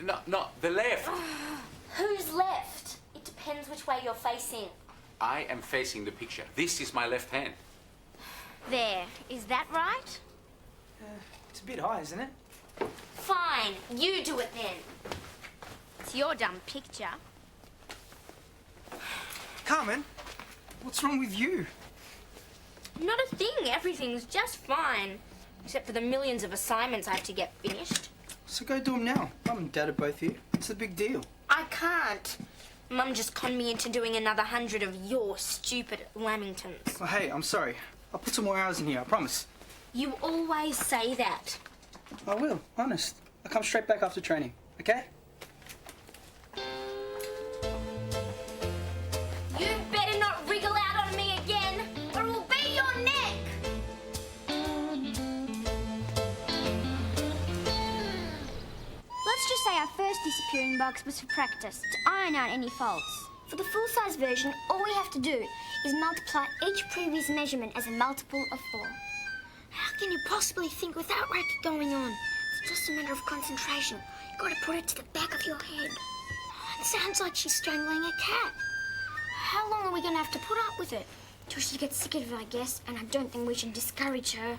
No, the left. Who's left? It depends which way you're facing. I am facing the picture. This is my left hand. There. Is that right? It's a bit high, isn't it? Fine. You do it then. It's your dumb picture. Carmen, what's wrong with you? Not a thing. Everything's just fine. Except for the millions of assignments I have to get finished. So go do them now. Mum and Dad are both here. It's a big deal. I can't. Mum just conned me into doing another 100 of your stupid Lamingtons. Well, hey, I'm sorry. I'll put some more hours in here, I promise. You always say that. I will, honest. I'll come straight back after training, okay? You better not wriggle out on me again, or it will be your neck! Let's just say our first disappearing box was for practice, to iron out any faults. For the full-size version, all we have to do is multiply each previous measurement as a multiple of 4. How can you possibly think with that racket going on? It's just a matter of concentration. You've got to put it to the back of your head. It sounds like she's strangling a cat. How long are we going to have to put up with it? Till she gets sick of it, I guess, and I don't think we should discourage her.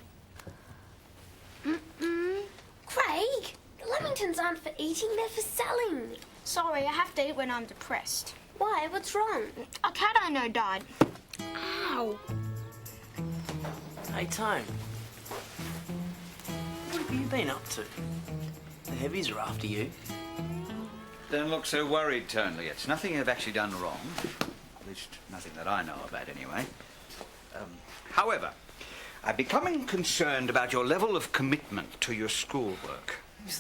Craig, the Lamingtons aren't for eating, they're for selling. Sorry, I have to eat when I'm depressed. Why? What's wrong? A cat I know died. Ow. Hey, Tone. What have you been up to? The heavies are after you. Don't look so worried, Turnley. It's nothing you've actually done wrong. At least nothing that I know about, anyway. However, I'm becoming concerned about your level of commitment to your schoolwork.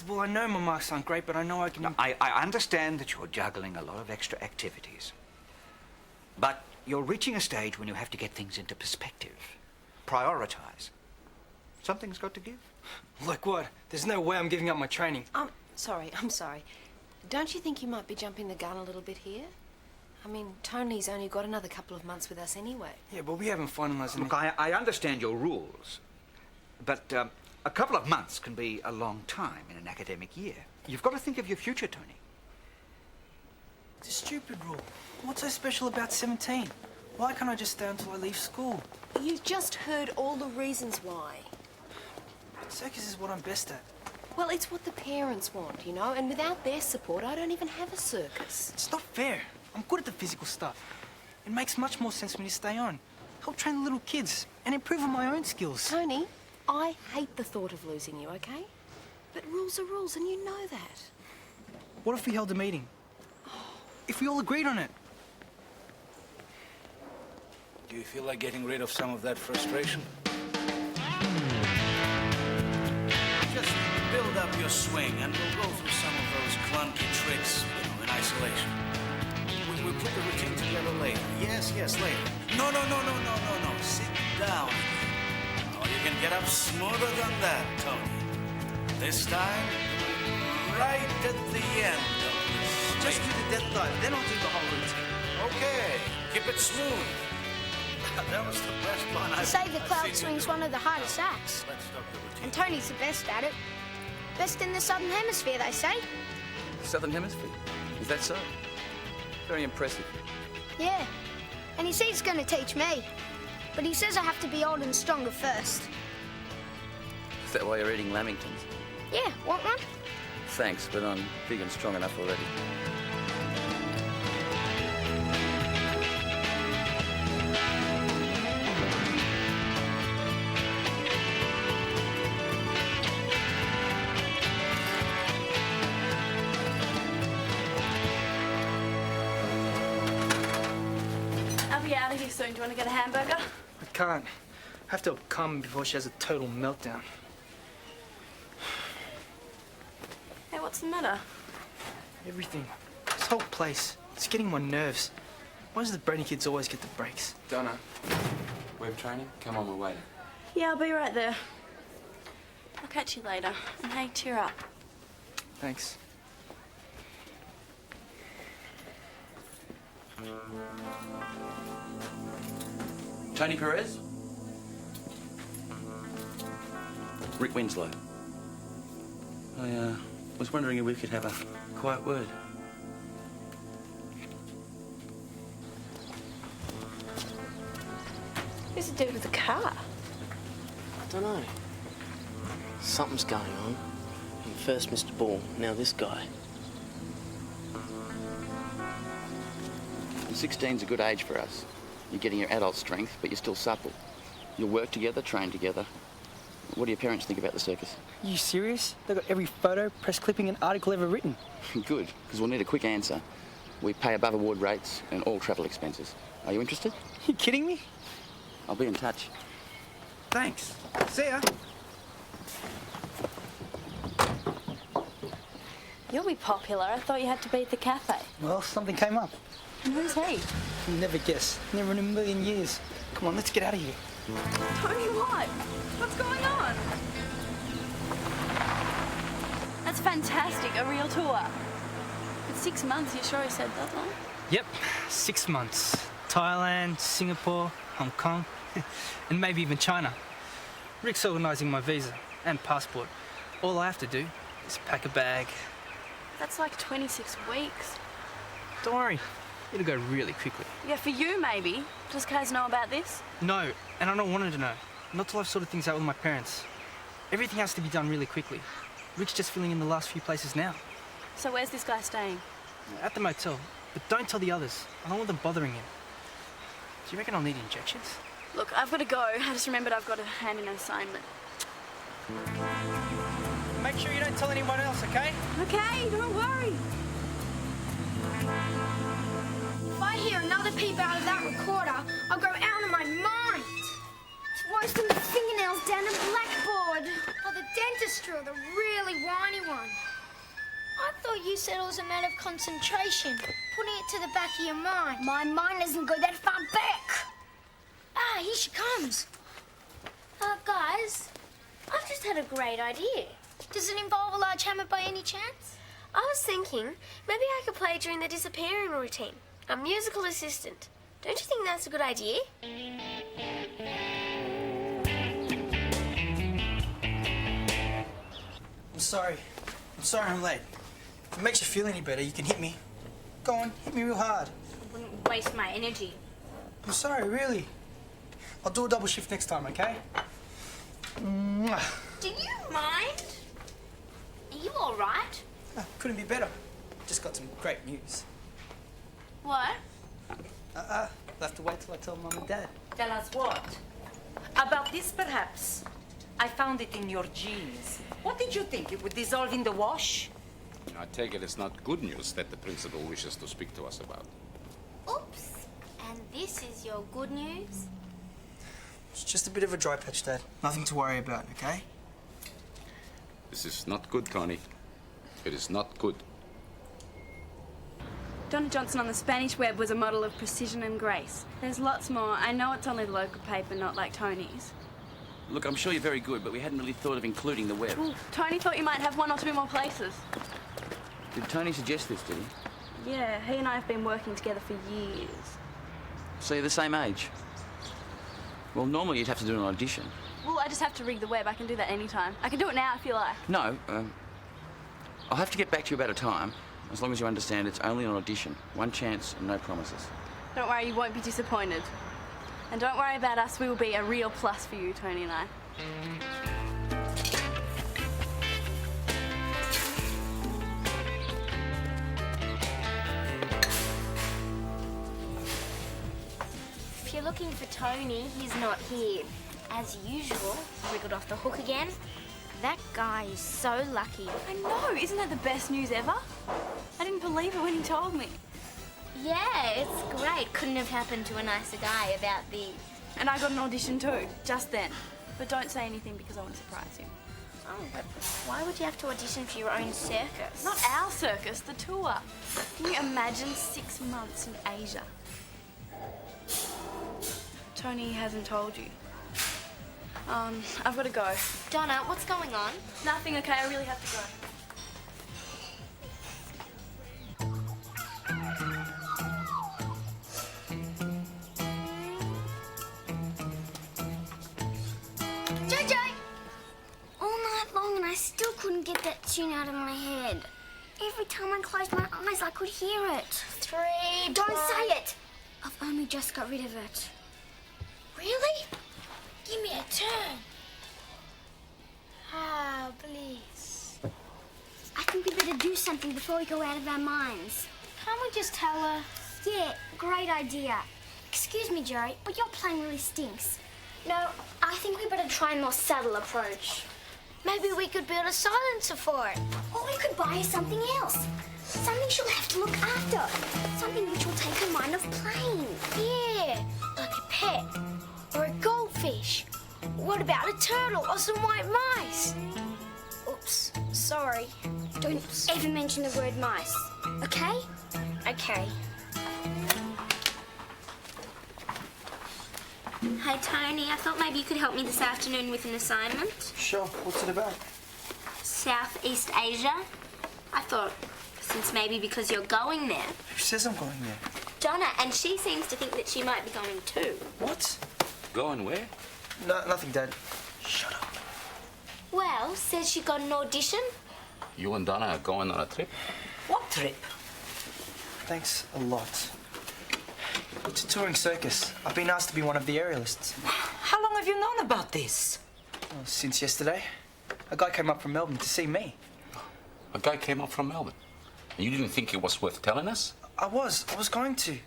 Well, I know my marks aren't great, but I know I can... Now, I understand that you're juggling a lot of extra activities. But you're reaching a stage when you have to get things into perspective. Prioritize. Something's got to give. Like what? There's no way I'm giving up my training. I'm sorry. Don't you think you might be jumping the gun a little bit here? I mean, Tony's only got another couple of months with us anyway. Yeah, but we haven't finalised Look, I understand your rules, but a couple of months can be a long time in an academic year. You've got to think of your future, Tony. It's a stupid rule. What's so special about 17? Why can't I just stay until I leave school? You've just heard all the reasons why. Circus is what I'm best at. Well, it's what the parents want, you know, and without their support, I don't even have a circus. It's not fair. I'm good at the physical stuff. It makes much more sense for me to stay on. Help train the little kids and improve on my own skills. Tony, I hate the thought of losing you, okay? But rules are rules, and you know that. What if we held a meeting? If we all agreed on it? Do you feel like getting rid of some of that frustration? Just build up your swing, and we'll go through some of those clunky tricks, in isolation. We'll put the routine together later. Yes, later. No. Sit down. Oh, you can get up smoother than that, Tony. This time, right at the end of this. Just do the death dive, then I'll do the whole routine. Okay, keep it smooth. That was the best one I've Say the cloud seen. swing's one of the hardest acts. Let's stop the routine. And Tony's the best at it. Best in the Southern Hemisphere, they say. Southern Hemisphere? Is that so? Very impressive. Yeah. And he says he's going to teach me. But he says I have to be old and stronger first. Is that why you're eating lamingtons? Yeah, want one? Thanks, but I'm big and strong enough already. I'll be out of here soon. Do you want to get a hamburger? I can't. I have to help Carmen before she has a total meltdown. Hey, what's the matter? Everything. This whole place. It's getting on my nerves. Why does the brainy kids always get the breaks? Donna, web training? Come on, we're waiting. Yeah, I'll be right there. I'll catch you later. And hey, cheer up. Thanks. Tony Perez? Rick Winslow. I was wondering if we could have a quiet word. Who's the dude with the car? I don't know. Something's going on. First Mr. Ball, now this guy. And 16's a good age for us. You're getting your adult strength, but you're still supple. You'll work together, train together. What do your parents think about the circus? You serious? They got every photo, press clipping and article ever written. Good, because we'll need a quick answer. We pay above award rates and all travel expenses. Are you interested? You kidding me? I'll be in touch. Thanks. See ya. You'll be popular. I thought you had to be at the cafe. Well, something came up. And who's he? You'll never guess. Never in a million years. Come on, let's get out of here. Tony, what? What's going on? That's fantastic. A real tour. It's 6 months. You sure he said that long? Yep, 6 months. Thailand, Singapore, Hong Kong, and maybe even China. Rick's organising my visa and passport. All I have to do is pack a bag. That's like 26 weeks. Don't worry, it'll go really quickly. Yeah, for you maybe. Does Kaz know about this? No, and I don't want her to know. Not till I've sorted things out with my parents. Everything has to be done really quickly. Rick's just filling in the last few places now. So where's this guy staying? At the motel. But don't tell the others. I don't want them bothering him. Do you reckon I'll need injections? Look, I've got to go. I just remembered I've got to hand in an assignment. Make sure you don't tell anyone else, okay? Okay, don't worry. If I hear another peep out of that recorder, I'll go out of my mind. It's worse than the fingernails down a blackboard. Or the dentistry, or the really whiny one. I thought you said it was a matter of concentration, putting it to the back of your mind. My mind doesn't go that far back. Ah, here she comes. Guys, I've just had a great idea. Does it involve a large hammer by any chance? I was thinking maybe I could play during the disappearing routine. A musical assistant. Don't you think that's a good idea? I'm sorry. I'm sorry I'm late. If it makes you feel any better, you can hit me. Go on, hit me real hard. I wouldn't waste my energy. I'm sorry, really. I'll do a double shift next time, okay? Mwah. Do you mind? Are you all right? Couldn't be better. Just got some great news. What? I'll have to wait till I tell Mum and Dad. Tell us what? About this, perhaps? I found it in your jeans. What did you think? It would dissolve in the wash? I take it it's not good news that the principal wishes to speak to us about. Oops. And this is your good news? It's just a bit of a dry patch, Dad. Nothing to worry about, okay? This is not good, Tony. It is not good. Donna Johnson on the Spanish web was a model of precision and grace. There's lots more. I know it's only the local paper, not like Tony's. Look, I'm sure you're very good, but we hadn't really thought of including the web. Well, Tony thought you might have 1 or 2 more places. Did Tony suggest this, did he? Yeah, he and I have been working together for years. So you're the same age? Well, normally you'd have to do an audition. Well, I just have to rig the web. I can do that anytime. I can do it now if you like. No, I'll have to get back to you about a time, as long as you understand it's only an audition. 1 chance and no promises. Don't worry, you won't be disappointed. And don't worry about us, we will be a real plus for you, Tony and I. If you're looking for Tony, he's not here. As usual, he wriggled off the hook again. That guy is so lucky. I know, isn't that the best news ever? I didn't believe it when he told me. Yeah, it's great. Couldn't have happened to a nicer guy about the... And I got an audition too, just then. But don't say anything because I want to surprise you. Oh, but why would you have to audition for your own circus? Not our circus, the tour. Can you imagine 6 months in Asia? Tony hasn't told you. I've got to go. Donna, what's going on? Nothing, okay? I really have to go. JJ! All night long and I still couldn't get that tune out of my head. Every time I closed my eyes, I could hear it. 3. Don't say it! I've only just got rid of it. Really? Give me a turn. Ah, please. I think we better do something before we go out of our minds. Can't we just tell her? Yeah, great idea. Excuse me, Jerry, but your plan really stinks. No, I think we better try a more subtle approach. Maybe we could build a silencer for it. Or we could buy her something else. Something she'll have to look after. Something which will take her mind off playing. Yeah, like a pet. Or a goldfish. What about a turtle or some white mice? Oops, sorry. Don't ever mention the word mice, okay? Okay. Hey, Tony, I thought maybe you could help me this afternoon with an assignment. Sure, what's it about? Southeast Asia. I thought, since maybe because you're going there. Who says I'm going there? Donna, and she seems to think that she might be going too. What? Going where? No, nothing, Dad. Shut up. Well, says she got an audition. You and Donna are going on a trip? What trip? Thanks a lot. It's a touring circus. I've been asked to be one of the aerialists. How long have you known about this? Well, since yesterday. A guy came up from Melbourne to see me. A guy came up from Melbourne. And you didn't think it was worth telling us? I was going to.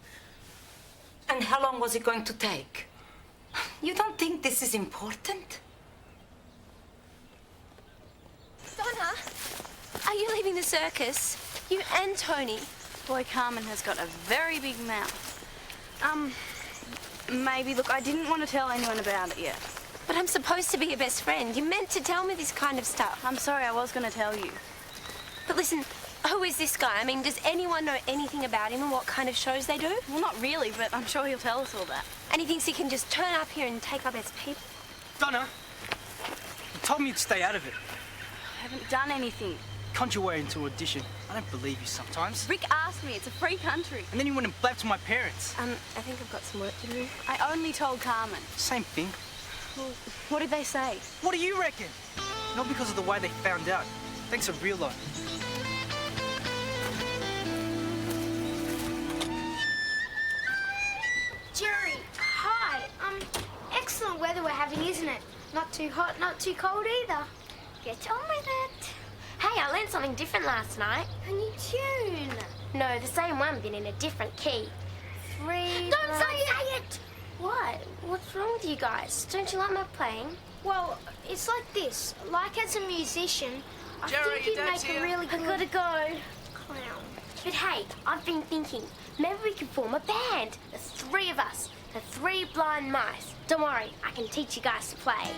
And how long was it going to take? You don't think this is important? Donna, are you leaving the circus? You and Tony. Boy, Carmen has got a very big mouth. Maybe, look, I didn't want to tell anyone about it yet. But I'm supposed to be your best friend. You meant to tell me this kind of stuff. I'm sorry, I was going to tell you. But listen, who is this guy? I mean, does anyone know anything about him and what kind of shows they do? Well, not really, but I'm sure he'll tell us all that. And he thinks he can just turn up here and take our best people? Donna, you told me you'd stay out of it. I haven't done anything. Conned your way into audition. I don't believe you sometimes. Rick asked me, it's a free country. And then you went and blabbed to my parents. I think I've got some work to do. I only told Carmen. Same thing. Well, what did they say? What do you reckon? Not because of the way they found out. Thanks a real lot. Jerry, hi. Excellent weather we're having, isn't it? Not too hot, not too cold either. Get on with it. Hey, I learned something different last night. A new tune. No, the same one, but in a different key. Don't say it! What? What's wrong with you guys? Don't you like my playing? Well, it's like this. Like as a musician, I Jerry, think you'd Dad's make here. a really good... I gotta go. clown. But hey, I've been thinking, maybe we could form a band. The 3 of us. The 3 blind mice. Don't worry, I can teach you guys to play.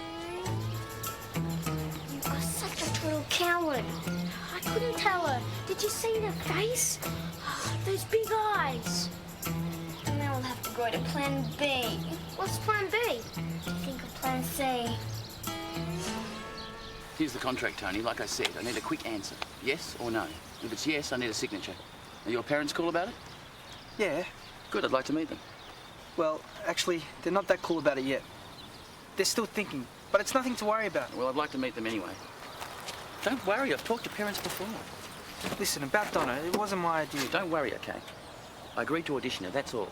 You're such a total coward. I couldn't tell her. Did you see the face? Those big eyes. And now we'll have to go to plan B. What's plan B? Think of plan C. Here's the contract, Tony. Like I said, I need a quick answer. Yes or no? If it's yes, I need a signature. Are your parents cool about it? Yeah. Good, I'd like to meet them. Well, actually, they're not that cool about it yet. They're still thinking, but it's nothing to worry about. Well, I'd like to meet them anyway. Don't worry, I've talked to parents before. Listen, about Donna, it wasn't my idea. Don't worry, okay? I agreed to audition her, that's all.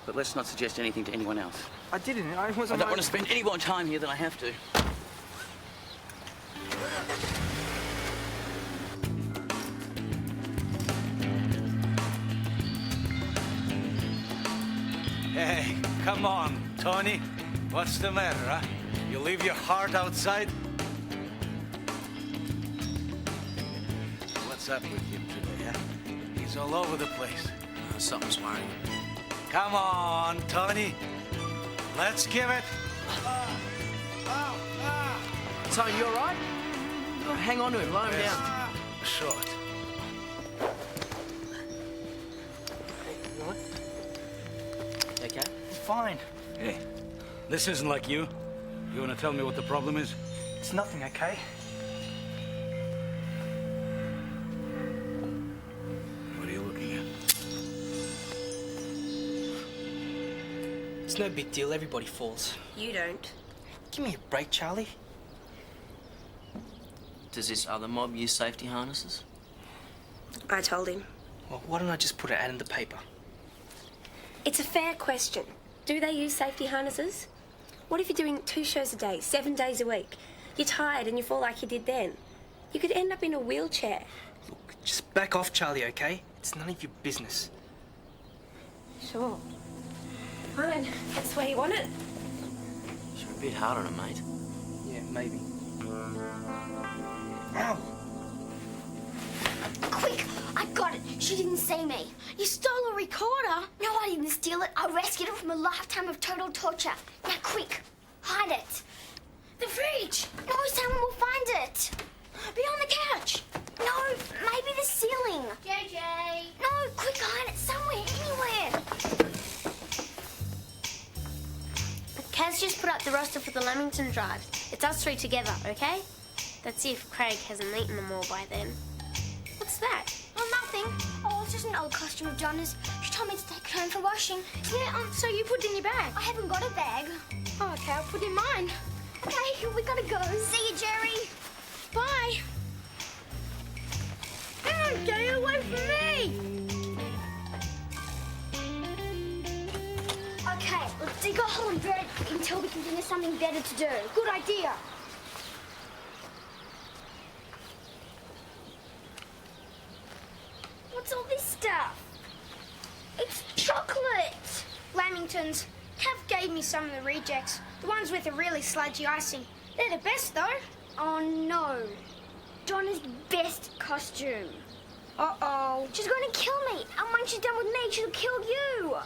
But let's not suggest anything to anyone else. I didn't. It I wasn't don't my... want to spend any more time here than I have to. Hey, come on, Tony. What's the matter, huh? You leave your heart outside? What's up with him today, huh? He's all over the place. Something's worrying. Come on, Tony. Let's give it. Tony, you all right? Hang on to him, lie him Yes. down. Short. Okay? Fine. Hey, this isn't like you. You want to tell me what the problem is? It's nothing, okay? What are you looking at? It's no big deal. Everybody falls. You don't. Give me a break, Charlie. Does this other mob use safety harnesses? I told him. Well, why don't I just put an ad in the paper? It's a fair question. Do they use safety harnesses? What if you're doing 2 shows a day, 7 days a week? You're tired and you fall like you did then. You could end up in a wheelchair. Look, just back off, Charlie, okay? It's none of your business. Sure. Fine. That's the way you want it. Should be a bit hard on her, mate. Yeah, maybe. Ow! Quick, I got it. She didn't see me. You stole a recorder? No, I didn't steal it. I rescued it from a lifetime of total torture. Now, quick, hide it. The fridge. No, someone will find it. Behind the couch. No, maybe the ceiling. JJ. No, quick, hide it somewhere, anywhere. Kaz just put up the roster for the Lamington drive. It's us 3 together, okay? Let's see if Craig hasn't eaten them all by then. What's that? Oh, nothing. Oh, it's just an old costume of Donna's. She told me to take it home for washing. Yeah, so you put it in your bag? I haven't got a bag. Oh, okay, I'll put it in mine. Okay, we gotta go. See you, Jerry. Bye. Hey, get away from me! Okay, let's dig a hole and bury it until we can think of something better to do. Good idea. What's all this stuff? It's chocolate! Lamingtons. Cav gave me some of the rejects. The ones with the really sludgy icing. They're the best, though. Oh, no. Donna's best costume. Uh-oh. She's going to kill me. And when she's done with me, she'll kill you.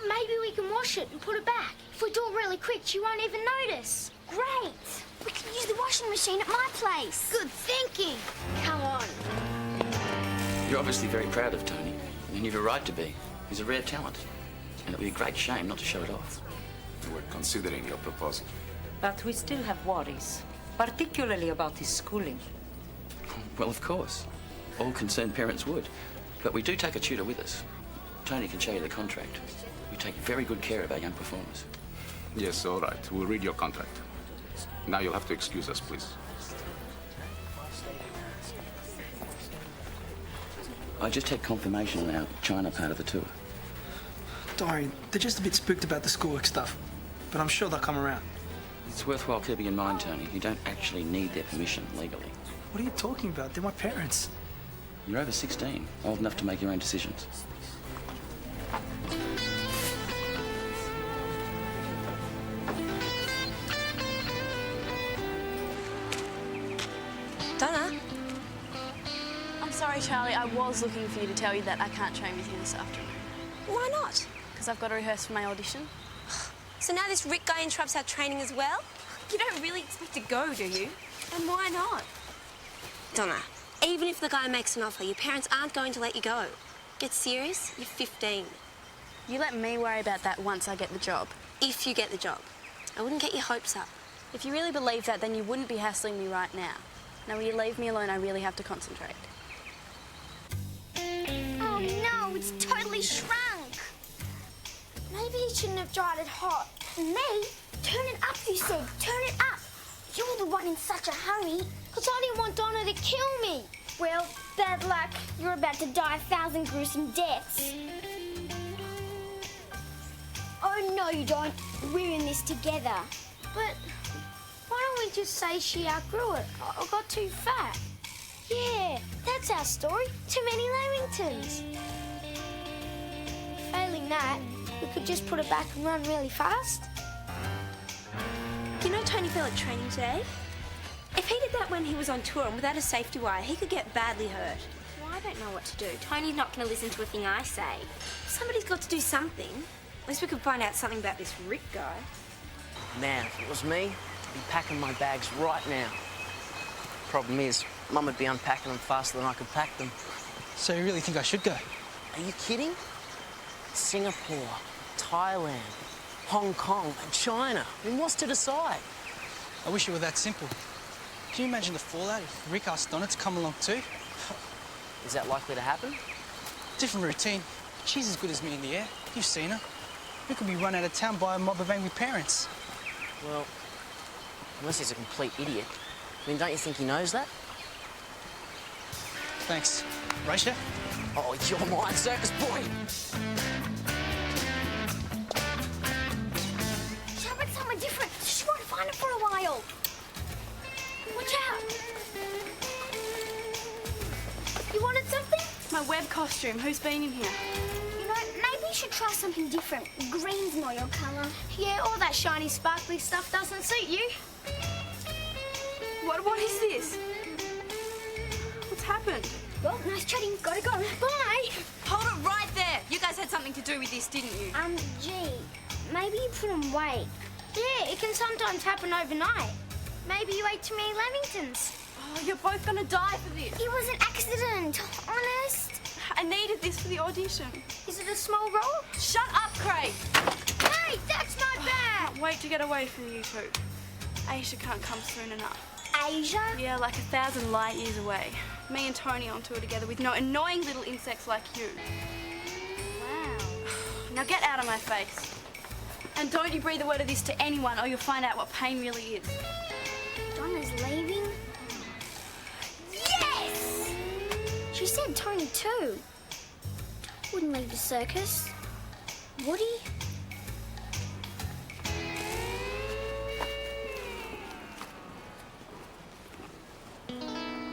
Maybe we can wash it and put it back. If we do it really quick, she won't even notice. Great. We can use the washing machine at my place. Good thinking. Come on. You're obviously very proud of Tony, and you've a right to be. He's a rare talent, and it would be a great shame not to show it off. We're considering your proposal. But we still have worries, particularly about his schooling. Well, of course. All concerned parents would. But we do take a tutor with us. Tony can show you the contract. We take very good care of our young performers. Yes, all right. We'll read your contract. Now you'll have to excuse us, please. I just had confirmation on our China part of the tour. Sorry, they're just a bit spooked about the schoolwork stuff, but I'm sure they'll come around. It's worthwhile keeping in mind, Tony, you don't actually need their permission legally. What are you talking about? They're my parents. You're over 16, old enough to make your own decisions. Donna? I'm sorry, Charlie. I was looking for you to tell you that I can't train with you this afternoon. Why not? Because I've got to rehearse for my audition. So now this Rick guy interrupts our training as well? You don't really expect to go, do you? And why not? Donna, even if the guy makes an offer, your parents aren't going to let you go. Get serious? You're 15. You let me worry about that once I get the job. If you get the job. I wouldn't get your hopes up. If you really believe that, then you wouldn't be hassling me right now. Now, will you leave me alone? I really have to concentrate. Oh, no, it's totally shrunk. Maybe you shouldn't have dried it hot. Me? Turn it up, you said. Turn it up. You're the one in such a hurry. Because I didn't want Donna to kill me. Well, bad luck. You're about to die 1,000 gruesome deaths. Oh, no, you don't. We're in this together. But why don't we just say she outgrew it or got too fat? Yeah, that's our story. Too many Lamingtons. Failing that, we could just put it back and run really fast. You know Tony fell at training today? If he did that when he was on tour and without a safety wire, he could get badly hurt. Well, I don't know what to do. Tony's not going to listen to a thing I say. Somebody's got to do something. At least we could find out something about this Rick guy. Man, if it was me, I'd be packing my bags right now. Problem is, Mum would be unpacking them faster than I could pack them. So you really think I should go? Are you kidding? Singapore, Thailand, Hong Kong and China. I mean, what's to decide? I wish it were that simple. Can you imagine the fallout if Rick asked Donna to come along too? Is that likely to happen? Different routine. She's as good as me in the air. You've seen her. We could be run out of town by a mob of angry parents. Well, unless he's a complete idiot. I mean, don't you think he knows that? Thanks. Racer? Oh, you're mine, Circus boy. How about somewhere different? Just want to find it for a while. Watch out. You wanted something? My web costume. Who's been in here? You know, maybe you should try something different. Green's not your colour. Yeah, all that shiny, sparkly stuff doesn't suit you. What is this? What's happened? Well, nice chatting. Gotta go. Bye. Hold it right there. You guys had something to do with this, didn't you? Gee, maybe you put on weight. Yeah, it can sometimes happen overnight. Maybe you ate too many lamingtons. Oh, you're both gonna die for this. It was an accident. Honest. I needed this for the audition. Is it a small role? Shut up, Craig. Hey, that's my bag! Can't wait to get away from you two. Aisha can't come soon enough. Asia? Yeah, like 1,000 light years away. Me and Tony on tour together with no annoying little insects like you. Wow. Now get out of my face. And don't you breathe a word of this to anyone or you'll find out what pain really is. Donna's leaving? Yes! She said Tony too. Wouldn't leave the circus. Would he?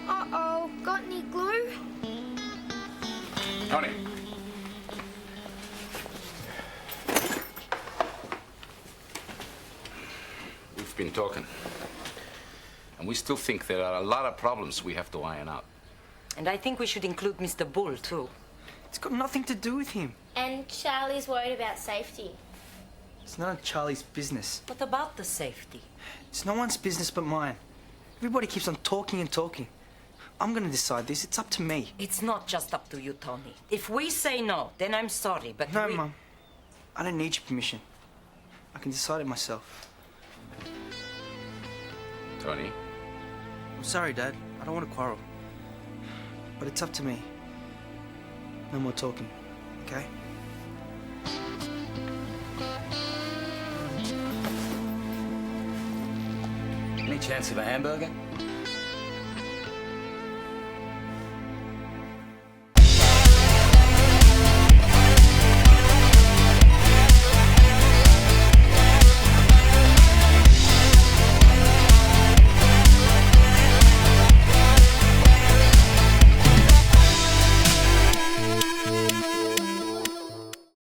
Uh-oh, got any glue? Tony. We've been talking. And we still think there are a lot of problems we have to iron out. And I think we should include Mr. Bull, too. It's got nothing to do with him. And Charlie's worried about safety. It's none of Charlie's business. What about the safety? It's no one's business but mine. Everybody keeps on talking and talking. I'm gonna decide this. It's up to me. It's not just up to you, Tony. If we say no, then I'm sorry, but No, Mum. I don't need your permission. I can decide it myself. Tony? I'm sorry, Dad. I don't want to quarrel. But it's up to me. No more talking, okay? Any chance of a hamburger?